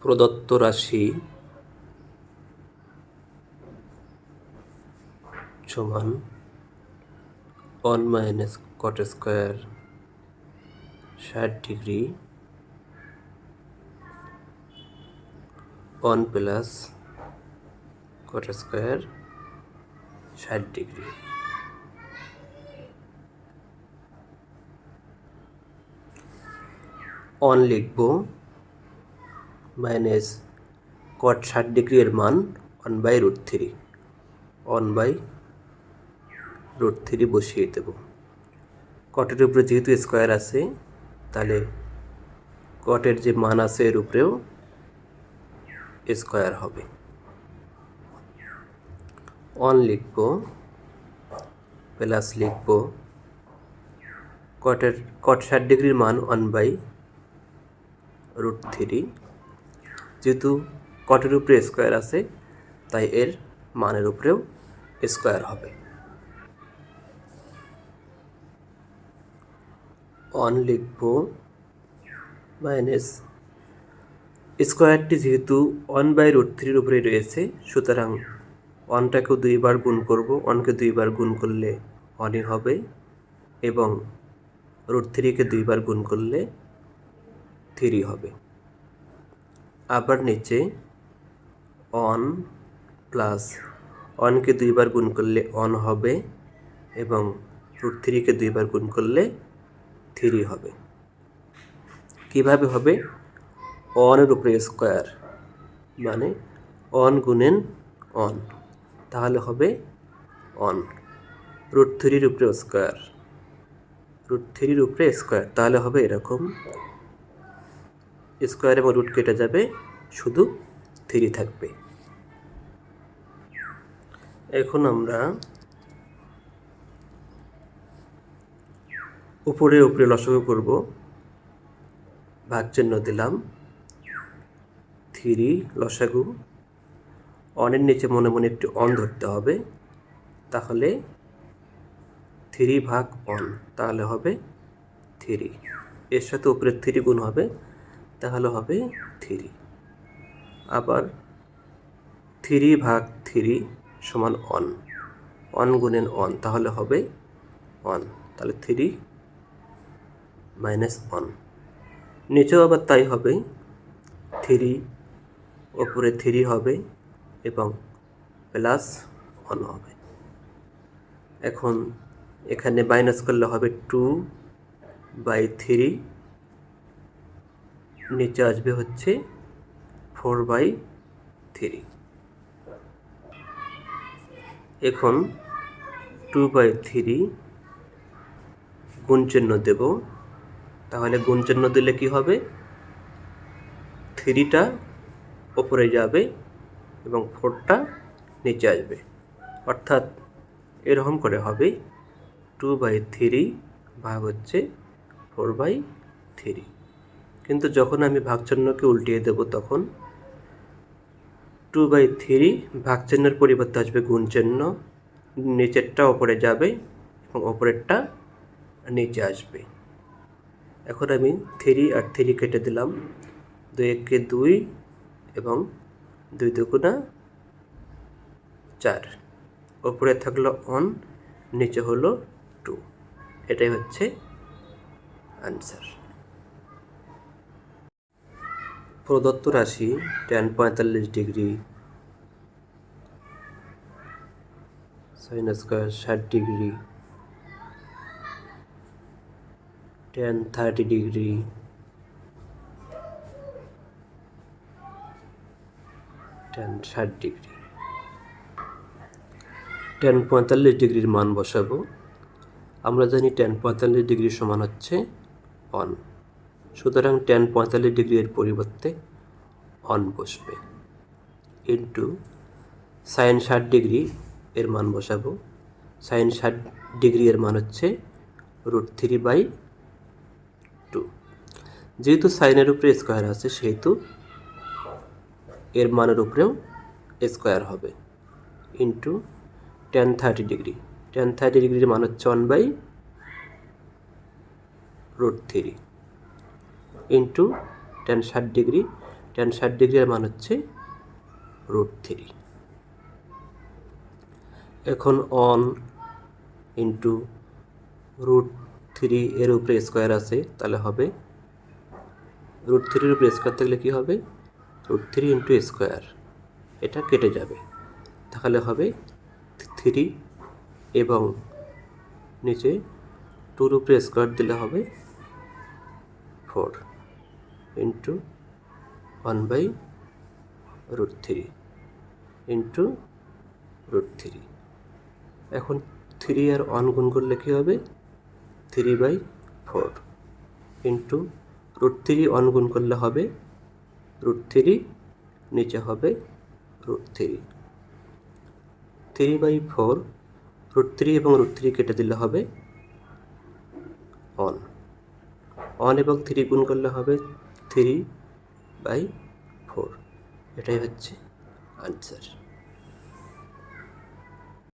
প্রদত্ত রাশি সমান 1 minus cot square 60 degree 1 plus cot square 60 degree. On লিখব মাইনাস কট 60 ডিগ্রি এর মান 1/√3 1/√3 বসিয়ে দেব। কটের উপরে যেহেতু স্কোয়ার আছে তাহলে কটের যে মান আছে এর উপরেও স্কোয়ার হবে। অন লিখব প্লাস লিখব কট 60 ডিগ্রির মান 1/√3, যেহেতু কটের উপরে স্কোয়ার আছে তাই এর মানের উপরেও স্কোয়ার হবে। অন লিখব মাইনাস স্কোয়ারটি যেহেতু 1/√3 উপরে রয়েছে সুতরাং 1টাকেও 2বার গুণ করব। 1কে 2বার গুণ করলে 1ই হবে এবং √3কে 2বার গুণ করলে 3 হবে। আবার নিচে 1 প্লাস 1কে 2বার গুণ করলে 1 হবে এবং √3কে 2বার গুণ করলে 3 হবে। কিভাবে হবে? 1 উপরে স্কোয়ার মানে 1 গুণেন 1, তাহলে হবে 1। √3 উপরে স্কোয়ার √3 উপরে স্কোয়ার তাহলে হবে এরকম, স্কোয়ার এবং রুট কেটে যাবে, শুধু 3 থাকবে। এখন আমরা উপরে লসাগু করব। ভাগচিহ্ন দিলাম, 3 লসাগু। 1-এর নিচে মনে মনে একটি 1 ধরতে হবে, তাহলে 3/1 তাহলে হবে 3। এর সাথে উপরে 3 গুণ হবে তাহলে হবে 3। আবার 3/3 সমান 1, 1 গুণেন 1 তাহলে হবে 1, তাহলে 3 - 1। নিচেও আবার তাই হবে, 3 ওপরে 3 হবে এবং প্লাস 1 হবে। এখন এখানে মাইনাস করলে হবে 2/3, নিচে আসবে হচ্ছে 4/3। এখন 2/3 গুণ চিহ্ন দেব, তাহলে গুণ চিহ্ন দিলে কি হবে? 3টা ওপরে যাবে এবং 4টা নিচে আসবে, অর্থাৎ এরকম করে হবে 2/3 ভাগ হচ্ছে 4/3। কিন্তু যখন আমি ভাগচিহ্নকে উল্টিয়ে দেব তখন 2/3 ভাগচিহ্নের পরিবর্তে আসবে গুণ চিহ্ন, নিচেরটা ওপরে যাবে এবং ওপরেরটা নিচে আসবে। এখন আমি 3 আর 3 কেটে দিলাম, 2 × 2 এবং 2 × 2 = 4। ওপরে থাকলো 1, নিচে হলো 2। এটাই হচ্ছে আনসার। প্রদত্ত রাশি tan 45 degree sin square 60 degree tan 30 degree tan 60 degree. tan 45 ডিগ্রির মান বসাবো। আমরা জানি tan 45 ডিগ্রি সমান হচ্ছে 1, সুতরাং tan 45 ডিগ্রি এর পরিবর্তে 1 বসবে, ইন্টু sin 60 ডিগ্রি এর মান বসাবো। sin 60 ডিগ্রি এর মান হচ্ছে √3/2। যেহেতু সাইনের উপরে স্কোয়ার আছে সেহেতু এর মানের উপরেও স্কোয়ার হবে, ইন্টু tan 30 ডিগ্রি। tan 30 ডিগ্রির মান হচ্ছে 1/√3 ইন্টু tan 60 ডিগ্রি, tan 60 ডিগ্রির মান হচ্ছে √3। এখন 1 ইন্টু √3 এর উপরে স্কোয়ার আছে, তাহলে হবে √3-এর উপরে স্কোয়ার থাকলে কী হবে, √3 ইন্টু স্কোয়ার, এটা কেটে যাবে, তাহলে হবে 3 এবং নিচে 2-র উপরে স্কোয়ার দিলে হবে 4 ইন্টু 1/√3 ইন্টু √3। এখন 3 আর 1 গুণ করলে কী হবে, 3/4 ইন্টু √3 1 গুণ করলে হবে √3, নিচে হবে √3। 3/4, √3 এবং √3 কেটে দিলে হবে 1, 1 এবং 3 গুণ করলে হবে 3/4। এটাই হচ্ছে আনসার।